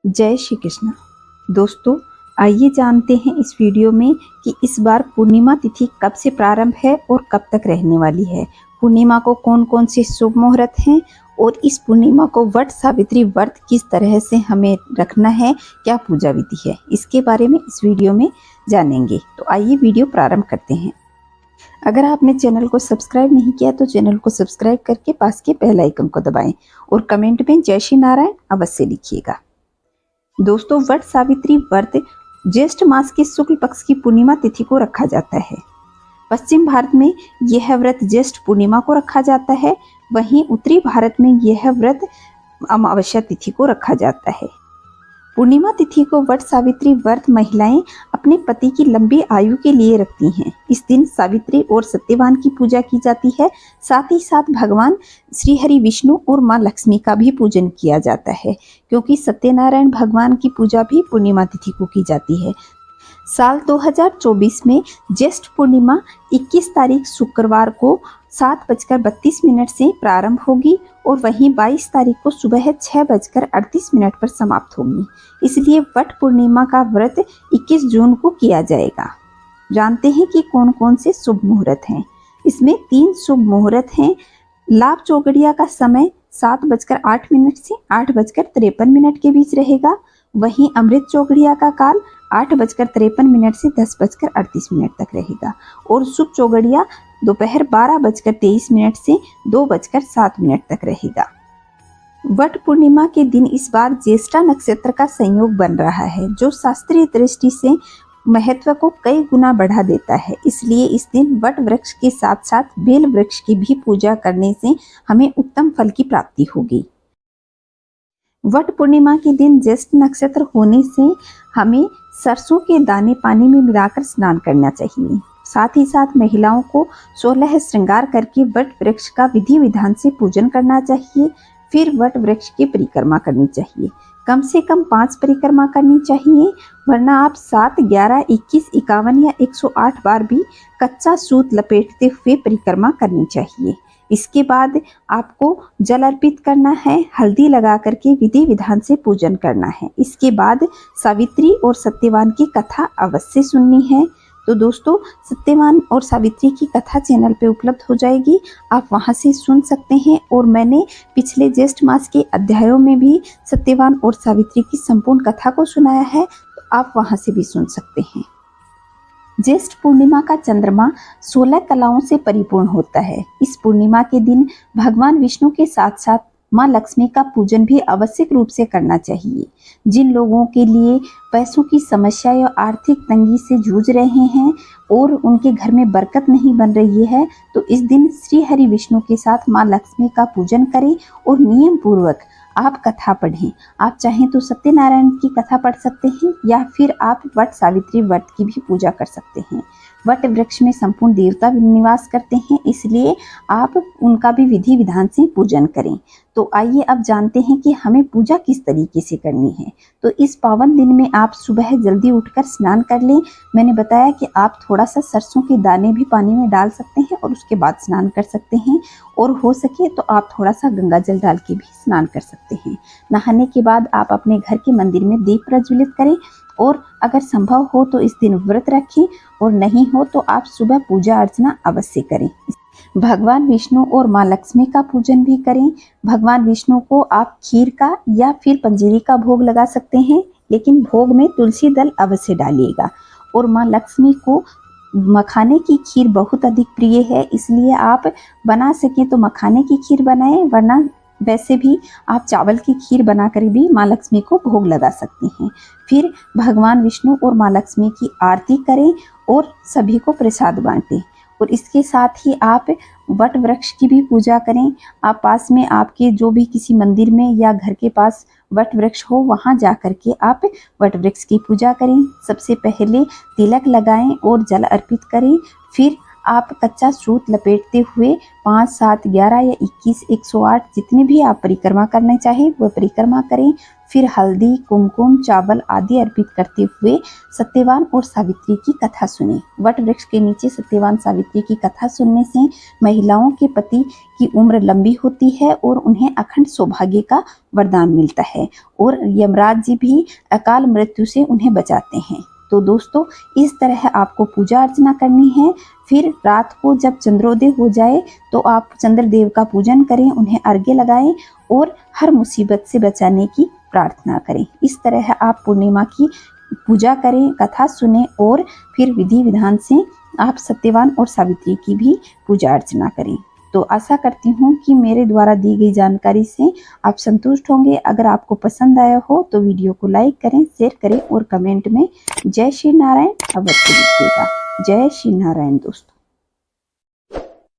जय श्री कृष्ण। दोस्तों, आइए जानते हैं इस वीडियो में कि इस बार पूर्णिमा तिथि कब से प्रारंभ है और कब तक रहने वाली है। पूर्णिमा को कौन कौन से शुभ मुहूर्त हैं और इस पूर्णिमा को वट सावित्री व्रत किस तरह से हमें रखना है, क्या पूजा विधि है, इसके बारे में इस वीडियो में जानेंगे। तो आइए वीडियो प्रारंभ करते हैं। अगर आपने चैनल को सब्सक्राइब नहीं किया तो चैनल को सब्सक्राइब करके पास के बेल आइकन को दबाएं और कमेंट में जय श्री नारायण अवश्य लिखिएगा। दोस्तों, वट सावित्री व्रत ज्येष्ठ मास के शुक्ल पक्ष की पूर्णिमा तिथि को रखा जाता है। पश्चिम भारत में यह व्रत ज्येष्ठ पूर्णिमा को रखा जाता है, वहीं उत्तरी भारत में यह व्रत अमावस्या तिथि को रखा जाता है। पूर्णिमा तिथि को वट सावित्री व्रत महिलाएं अपने पति की लंबी आयु के लिए रखती हैं। इस दिन सावित्री और सत्यवान की पूजा की जाती है। साथ ही साथ भगवान श्री हरि विष्णु और मां लक्ष्मी का भी पूजन किया जाता है, क्योंकि सत्यनारायण भगवान की पूजा भी पूर्णिमा तिथि को की जाती है। साल 2024 में ज्येष्ठ पूर्णिमा 21 तारीख शुक्रवार को 7:32 से प्रारंभ होगी और वहीं 22 तारीख को सुबह 6:38 पर समाप्त होगी। इसलिए वट पूर्णिमा का व्रत 21 जून को किया जाएगा। जानते हैं कि कौन कौन से शुभ मुहूर्त हैं। इसमें 3 शुभ मुहूर्त हैं। लाभ चौगड़िया का समय 7:08 से 8:53 के बीच रहेगा। वहीं अमृत चौगड़िया का काल 8:53 से 10:38 तक रहेगा और शुभ चौगड़िया दोपहर 12:23 से 2:07 तक रहेगा। वट पूर्णिमा के दिन इस बार ज्येष्ठा नक्षत्र का संयोग बन रहा है, जो शास्त्रीय दृष्टि से महत्व को कई गुना बढ़ा देता है। इसलिए इस दिन वट वृक्ष के साथ साथ बेल वृक्ष की भी पूजा करने से हमें उत्तम फल की प्राप्ति होगी। वट पूर्णिमा के दिन ज्येष्ठ नक्षत्र होने से हमें सरसों के दाने पानी में मिलाकर स्नान करना चाहिए। साथ ही साथ महिलाओं को 16 श्रृंगार करके वट वृक्ष का विधि विधान से पूजन करना चाहिए। फिर वट वृक्ष की परिक्रमा करनी चाहिए। कम से कम 5 परिक्रमा करनी चाहिए, वरना आप 7, 11, 21, 51 या 108 बार भी कच्चा सूत लपेटते हुए परिक्रमा करनी चाहिए। इसके बाद आपको जल अर्पित करना है, हल्दी लगा करके विधि विधान से पूजन करना है। इसके बाद सावित्री और सत्यवान की कथा अवश्य सुननी है। तो दोस्तों, सत्यवान और सावित्री की कथा चैनल पे उपलब्ध हो जाएगी, आप वहां से सुन सकते हैं। और मैंने पिछले ज्येष्ठ मास के अध्यायों में भी सत्यवान और सावित्री की संपूर्ण कथा को सुनाया है, तो आप वहां से भी सुन सकते हैं। ज्येष्ठ पूर्णिमा का चंद्रमा 16 कलाओं से परिपूर्ण होता है। इस पूर्णिमा के दिन भगवान विष्णु के साथ साथ मां लक्ष्मी का पूजन भी आवश्यक रूप से करना चाहिए। जिन लोगों के लिए पैसों की समस्या या आर्थिक तंगी से जूझ रहे हैं और उनके घर में बरकत नहीं बन रही है, तो इस दिन श्री हरि विष्णु के साथ मां लक्ष्मी का पूजन करें और नियम पूर्वक आप कथा पढ़ें। आप चाहें तो सत्यनारायण की कथा पढ़ सकते हैं या फिर आप वट सावित्री व्रत की भी पूजा कर सकते हैं। वट वृक्ष में संपूर्ण देवता निवास करते हैं, इसलिए आप उनका भी विधि विधान से पूजन करें। तो आइए अब जानते हैं कि हमें पूजा किस तरीके से करनी है। तो इस पावन दिन में आप सुबह जल्दी उठकर स्नान कर लें। मैंने बताया कि आप थोड़ा सा सरसों के दाने भी पानी में डाल सकते हैं और उसके बाद स्नान कर सकते हैं, और हो सके तो आप थोड़ा सा गंगा जल डाल के भी स्नान कर सकते हैं। नहाने के बाद आप अपने घर के मंदिर में दीप प्रज्वलित करें और अगर संभव हो तो इस दिन व्रत रखें, और नहीं हो तो आप सुबह पूजा अर्चना अवश्य करें। भगवान विष्णु और मां लक्ष्मी का पूजन भी करें। भगवान विष्णु को आप खीर का या फिर पंजीरी का भोग लगा सकते हैं, लेकिन भोग में तुलसी दल अवश्य डालिएगा। और मां लक्ष्मी को मखाने की खीर बहुत अधिक प्रिय है, इसलिए आप बना सकें तो मखाने की खीर बनाएं, वरना वैसे भी आप चावल की खीर बनाकर भी मां लक्ष्मी को भोग लगा सकते हैं। फिर भगवान विष्णु और मां लक्ष्मी की आरती करें और सभी को प्रसाद बांटें। और इसके साथ ही आप वट वृक्ष की भी पूजा करें। आप पास में आपके जो भी किसी मंदिर में या घर के पास वट वृक्ष हो, वहां जा करके आप वट वृक्ष की पूजा करें। सबसे पहले तिलक लगाएं और जल अर्पित करें। फिर आप कच्चा सूत लपेटते हुए 5, 7, 11 या 21, 108 जितने भी आप परिक्रमा करना चाहें वह परिक्रमा करें। फिर हल्दी, कुमकुम, चावल आदि अर्पित करते हुए सत्यवान और सावित्री की कथा सुने। वट वृक्ष के नीचे सत्यवान सावित्री की कथा सुनने से महिलाओं के पति की उम्र लंबी होती है और उन्हें अखंड सौभाग्य का वरदान मिलता है और यमराज जी भी अकाल मृत्यु से उन्हें बचाते हैं। तो दोस्तों, इस तरह आपको पूजा अर्चना करनी है। फिर रात को जब चंद्रोदय हो जाए तो आप चंद्रदेव का पूजन करें, उन्हें अर्घ्य लगाएं और हर मुसीबत से बचाने की प्रार्थना करें। इस तरह आप पूर्णिमा की पूजा करें, कथा सुने और फिर विधि विधान से आप सत्यवान और सावित्री की भी पूजा अर्चना करें। तो आशा करती हूँ कि मेरे द्वारा दी गई जानकारी से आप संतुष्ट होंगे। अगर आपको पसंद आया हो तो वीडियो को लाइक करें, शेयर करें और कमेंट में जय श्री नारायण अवश्य लिखिएगा। जय श्री नारायण दोस्तों।